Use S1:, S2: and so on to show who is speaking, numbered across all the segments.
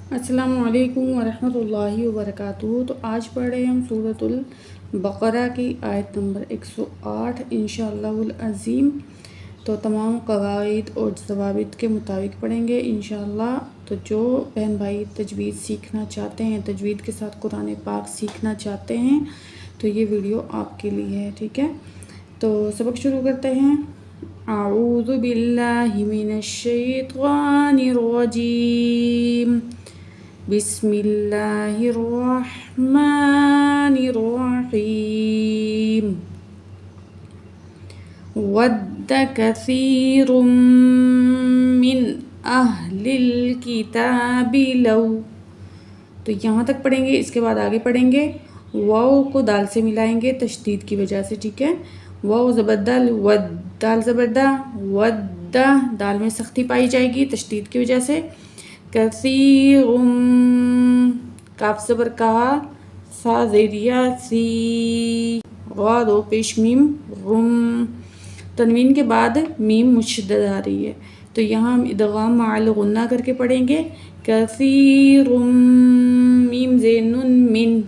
S1: अस्सलामु अलैकुम वरहमतुल्लाहि वबरकातुहू। तो आज पढ़ रहे हैं हम सूरतुल बक़रा की आयत नंबर 108 इंशाअल्लाहुल अज़ीम। तो तमाम कवाइद और ज़वाबित के मुताबिक पढ़ेंगे इंशाअल्लाह। तो जो बहन भाई तजवीज़ सीखना चाहते हैं, तजवीज़ के साथ कुरान पाक सीखना चाहते हैं, तो ये वीडियो आपके लिए है, ठीक है। तो सबक शुरू करते हैं। अऊज़ु बिल्लाहि मिनश्शैतानिर रजीम, बिस्मिल्लाहिर्रहमानिर्रहीम। वद्द कसीरुम मिन अहलिल किताबि लौ। तो यहाँ तक पढ़ेंगे, इसके बाद आगे पढ़ेंगे। वाव को दाल से मिलाएंगे तशदीद की वजह से, ठीक है। वाव ज़बरदाल, वद दाल ज़बरदा, वद्दा दाल में सख्ती पाई जाएगी तशदीद की वजह से। कसीरुम काफ ज़बर कहा, सा ज़ेरिया सी, वा दो पेश मीम रुम। तनवीन के बाद मीम मुशद्दद आ रही है, तो यहाँ हम इदगाम माल गुन्ना करके पढ़ेंगे। कसीरुम मीम ज़ेनुन मिन।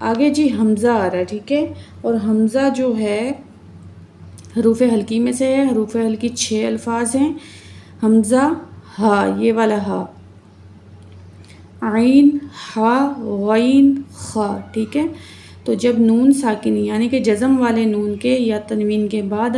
S1: आगे जी हमज़ा आ रहा है, ठीक है। और हमज़ा जो है हरूफ हल्की में से है। हरूफ हल्की 6 अल्फाज हैं। हमज़ा हा, ये वाला हा, आइन हा गैन खा, ठीक है। तो जब नून साकिन यानी कि जज़म वाले नून के या तनवीन के बाद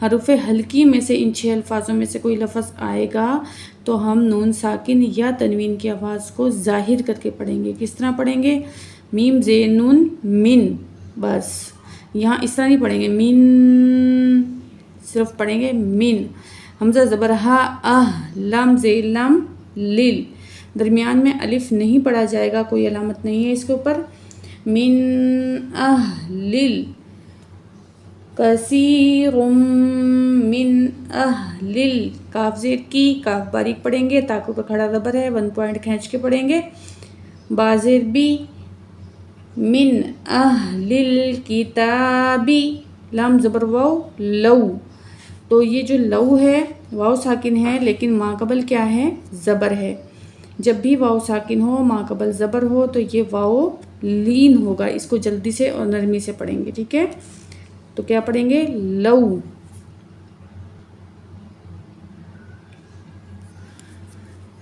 S1: हरूफ हल्की में से इन 6 अल्फाजों में से कोई लफ्ज़ आएगा तो हम नून साकिन या तनवीन की आवाज़ को ज़ाहिर करके पढ़ेंगे। किस तरह पढ़ेंगे? मीम ज़ेनुन मिन, बस यहाँ इस तरह नहीं पढ़ेंगे मिन, सिर्फ पढ़ेंगे मिन। हमज़ा ज़बर हा आह, लम ज़े लम लिल, दरमियान में अलिफ नहीं पढ़ा जाएगा, कोई अलामत नहीं है इसके ऊपर। मिन अहलिल, कसीरुम मिन अहलिल, काफ ज़ेर की, काफ बारीक पढ़ेंगे, ताकू पर खड़ा ज़बर है, 1 पॉइंट खींच के पढ़ेंगे। बाज़ेर बी, मिन अहलिल किताबी, लाम ज़बर वाव लौ। तो ये जो लौ है वाव साकिन है, लेकिन माक़बल क्या है? ज़बर है। जब भी वाव साकिन हो, माक़बल ज़बर हो, तो ये वाव लीन होगा। इसको जल्दी से और नरमी से पढ़ेंगे, ठीक है। तो क्या पढ़ेंगे? लौ।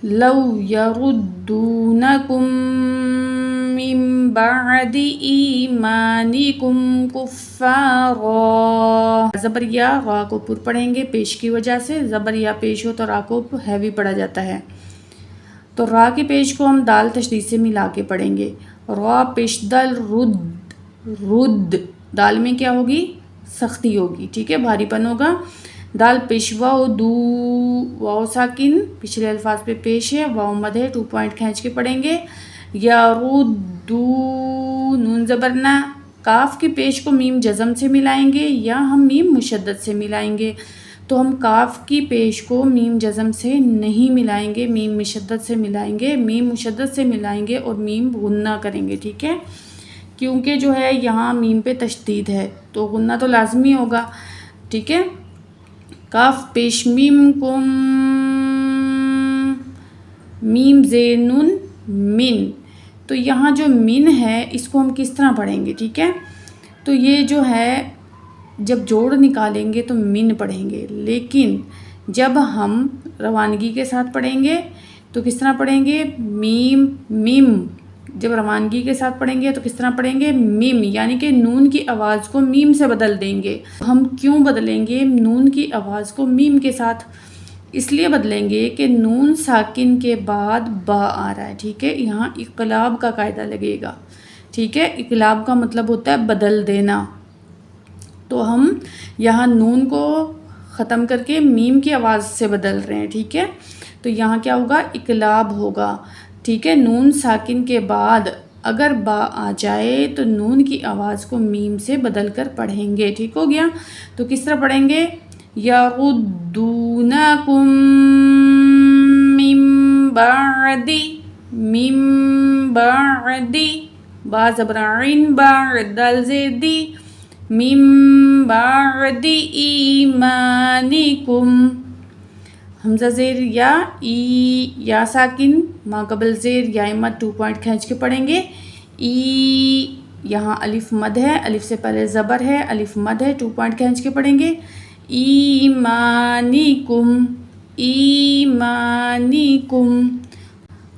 S1: लौ यरुद्दूनकुम मिन बादि ईमानिकुम कुफ्फारा। ज़बर या रा को पुर पढ़ेंगे पेश की वजह से। ज़बर या पेश हो तो रा को हैवी पढ़ा जाता है। तो रा के पेश को हम दाल तशदीद से मिला के पढ़ेंगे। रा पेश दल रुद, रुद दाल में क्या होगी? सख्ती होगी, ठीक है, भारीपन होगा। दाल पेश वाव दू, वाव साकिन पिछले अल्फाज पे पेश है, वाव मद है, 2 पॉइंट खींच के पढ़ेंगे। या रुद्दू नून ज़बरना, काफ के पेश को मीम जज़म से मिलाएंगे या हम मीम मुशद्दद से मिलाएंगे। तो हम काफ की पेश को मीम जज़म से नहीं मिलाएंगे, मीम मुशद्दद से मिलाएंगे। मीम मुशद्दद से मिलाएंगे और मीम गुन्ना करेंगे, ठीक है, क्योंकि जो है यहाँ मीम पे तशदीद है तो गुन्ना तो लाजमी होगा, ठीक है। काफ पेश मीम कुम, मीम ज़ेनुन मिन। तो यहाँ जो मिन है इसको हम किस तरह पढ़ेंगे, ठीक है। तो ये जो है जब जोड़ निकालेंगे तो मिन पढ़ेंगे, लेकिन जब हम रवानगी के साथ पढ़ेंगे तो किस तरह पढ़ेंगे? Meme meme. जब रवानगी के साथ पढ़ेंगे तो किस तरह पढ़ेंगे? मीम, यानी कि नून की आवाज़ को मीम से बदल देंगे। हम क्यों बदलेंगे नून की आवाज़ को मीम के साथ? इसलिए बदलेंगे कि नून साकिन के बाद बा आ रहा है, ठीक है। यहाँ इक़लाब का कायदा लगेगा, ठीक है। इक़लाब का मतलब होता है बदल देना। तो हम यहाँ नून को ख़त्म करके मीम की आवाज़ से बदल रहे हैं, ठीक है। तो यहाँ क्या होगा? इक़लाब होगा, ठीक है। नून साकिन के बाद अगर बा आ जाए तो नून की आवाज़ को मीम से बदल कर पढ़ेंगे, ठीक हो गया। तो किस तरह पढ़ेंगे? यरुद्दूनकुम मिन बादि, मिन बादि, बा ज़बर आइन बा, दाल ज़ेर दी, मिन बादि ईमानिकुम। हमज़ा ज़ेर या, ई या साकिन माँ कबल ज़ेर या मद 2 पॉइंट खींच के पढ़ेंगे। ई यहाँ अलिफ मद है, अलिफ से पहले ज़बर है, अलिफ मद है, 2 पॉइंट खींच के पढ़ेंगे। ईमानिकुम, ईमानिकुम।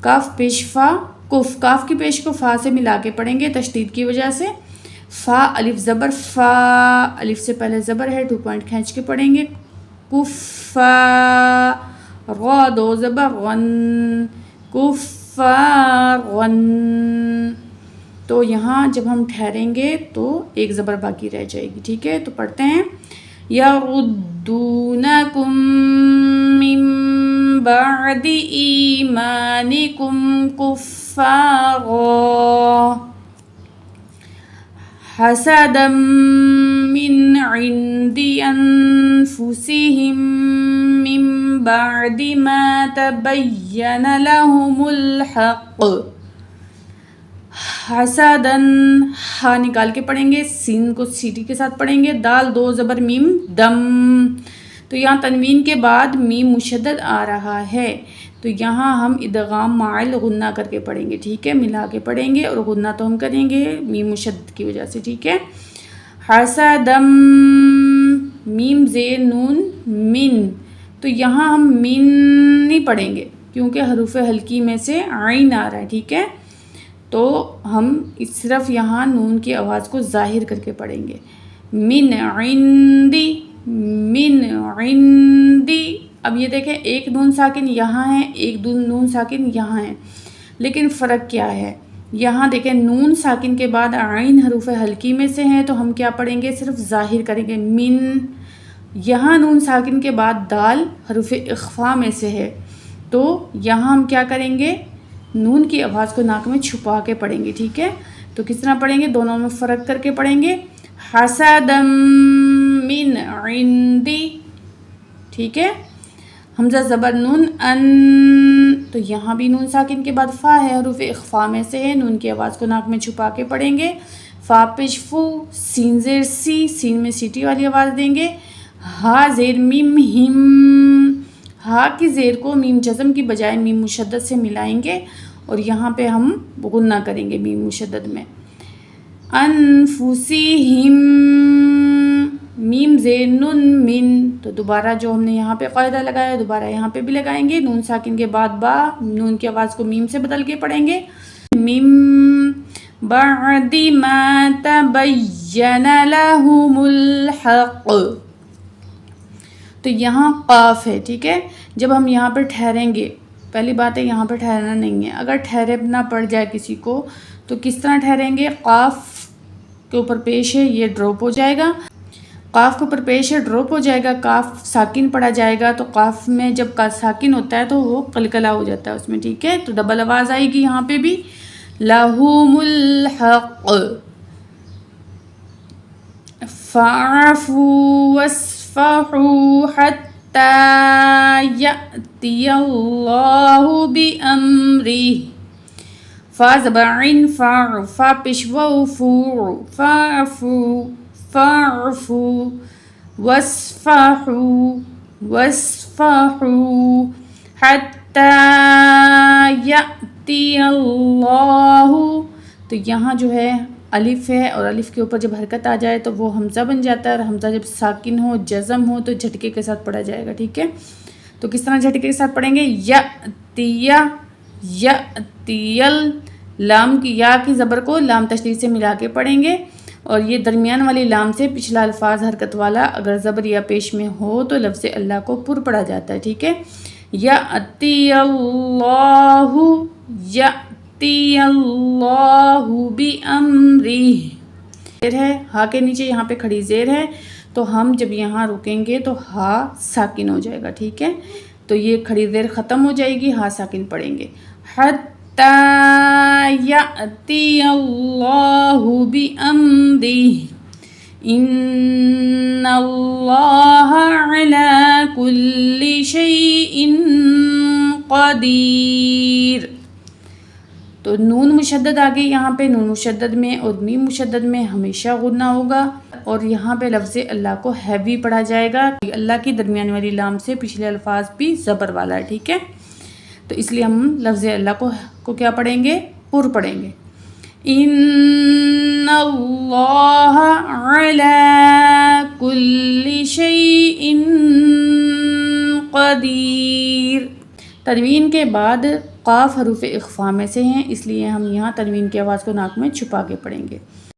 S1: काफ पेश फा कुफ, काफ की पेश को फा से मिला के पढ़ेंगे तशदीद की वजह से। फा अलिफ ज़बर फा, अलिफ से पहले ज़बर है, 2 पॉइंट खींच के पढ़ेंगे। कुफ़ा, रा 2 ज़बर गन, कुफ़ारन। तो यहाँ जब हम ठहरेंगे तो एक ज़बर बाकी रह जाएगी, ठीक है। तो पढ़ते हैं यरुद्दूनकुम मिन बअदि ईमानिकुम कुफ़ारा हसदम मिन इंदी अनफुसिहिम मिन बअदि मा तबय्यन लहुमुल हक़। हसदन, हा निकाल के पढ़ेंगे, सीन को सीटी के साथ पढ़ेंगे। दाल 2 ज़बर मीम दम। तो यहाँ तनवीन के बाद मीम मुशद्दद आ रहा है, तो यहाँ हम इदगाम माइल गुन्ना करके पढ़ेंगे, ठीक है। मिला के पढ़ेंगे और गुन्ना तो हम करेंगे मीम मुशद्दद की वजह से, ठीक है। हसदम, मीम ज़ेर नून मिन। तो यहाँ हम मिन नहीं पढ़ेंगे क्योंकि हरूफ हल्की में से आइन आ रहा है, ठीक है। तो हम सिर्फ यहाँ नून की आवाज़ को ज़ाहिर करके पढ़ेंगे। मिन इंदी, मिन इंदी। अब ये देखें, एक नून साकिन यहाँ है, एक नून साकिन यहाँ है, लेकिन फ़र्क क्या है। यहाँ देखें नून साकिन के बाद आइन हरूफ हल्की में से है, तो हम क्या पढ़ेंगे, सिर्फ ज़ाहिर करेंगे मिन। यहाँ नून साकिन के बाद दाल हरूफ इख्फा में से है, तो यहाँ हम क्या करेंगे, नून की आवाज़ को नाक में छुपा के पढ़ेंगे, ठीक है। तो किस तरह पढ़ेंगे, दोनों में फ़र्क करके पढ़ेंगे। हसदम मिन इंदी, ठीक है। हमज़ा ज़बर नून अन, तो यहाँ भी नून साकिन के बाद फ़ा है, हरूफ इख्फा में से है, नून की आवाज़ को नाक में छुपा के पढ़ेंगे। फ़ा पेश फू, सीन ज़ेर सी, सीन में सीटी वाली आवाज़ देंगे। हा ज़ेर मीम हिम, हा की ज़ेर को मीम जज़म की बजाय मीम मुशद्दद से मिलाएंगे और यहाँ पे हम गुन्ना करेंगे मीम मुशद्दद में। अनफुसिहिम, मीम ज़ेर नून मिन। तो दोबारा जो हमने यहाँ पे क़ायदा लगाया दोबारा यहाँ पे भी लगाएंगे। नून साकिन के बाद बा, नून की आवाज़ को मीम से बदल के पढ़ेंगे। मिम बअदि मा तबय्यन लहुमुल हक़। तो यहाँ क़ाफ़ है, ठीक है। जब हम यहाँ पर ठहरेंगे, पहली बात है यहाँ पर ठहरना नहीं है। अगर ठहरना पड़ जाए किसी को तो किस तरह ठहरेंगे, क़ाफ़ के ऊपर पेश है ये ड्रॉप हो जाएगा, क़ाफ़ के ऊपर पेश है ड्रॉप हो जाएगा, काफ़ साकिन पढ़ा जाएगा। तो क़ाफ़ में जब का साकिन होता है तो वो कलकला हो जाता है उसमें, ठीक है। तो डबल आवाज़ आएगी यहाँ पे भी, लहुमुल हक़। फ़अफ़ू वस्फ़हू हत्ता यअतियल्लाहु बिअम्रिही। फ़ा ज़बरीन फ़ा, फ़ा पेश वाउ फ़ू, फ़अफ़ू फ़अफ़ू, वस्फ़हू वस्फ़हू हत्ता यअतियल्लाहु। तो यहाँ जो है अलिफ़ है और अलिफ़ के ऊपर जब हरकत आ जाए तो वो हमज़ा बन जाता है, और हमज़ा जब साकिन हो जज़म हो तो झटके के साथ पढ़ा जाएगा, ठीक है। तो किस तरह झटके के साथ पढ़ेंगे, यअतियल, लाम की या की ज़बर को लाम तशदीद से मिला के पढ़ेंगे, और ये दरमियान वाली लाम से पिछला अल्फाज हरकत वाला अगर ज़बर या पेश में हो तो लफ्ज़ अल्लाह को पुर पढ़ा जाता है, ठीक है। यअतियल्लाहु, यअतियल्लाहु बिअम्रिही। ज़ेर है, हा के नीचे यहाँ पे खड़ी ज़ेर है, तो हम जब यहाँ रुकेंगे तो हा साकिन हो जाएगा, ठीक है। तो ये खड़ी ज़ेर ख़त्म हो जाएगी, हा साकिन पढ़ेंगे। हत्ता यअतियल्लाहु बिअम्रिही, इन्नल्लाहा अला कुल्लि शैइन क़दीर। तो नून मुशद्दद आगे यहाँ पे नून मुशद्दद में और मीम मुशद्दद में हमेशा गुन्ना होगा, और यहाँ पे लफ्ज़ अल्लाह को हैवी पढ़ा जाएगा। अल्लाह की दरमियान वाली लाम से पिछले अल्फाज भी ज़बर वाला है, ठीक है। تو اس لیے ہم لفظ اللہ کو کیا پڑھیں گے؟ پر پڑھیں گے. ان اللہ علی کل شیء قدیر. تنوین کے بعد قاف حروف اخفاء میں سے ہیں، اس لیے ہم یہاں تنوین کی آواز کو ناک میں چھپا کے پڑھیں گے.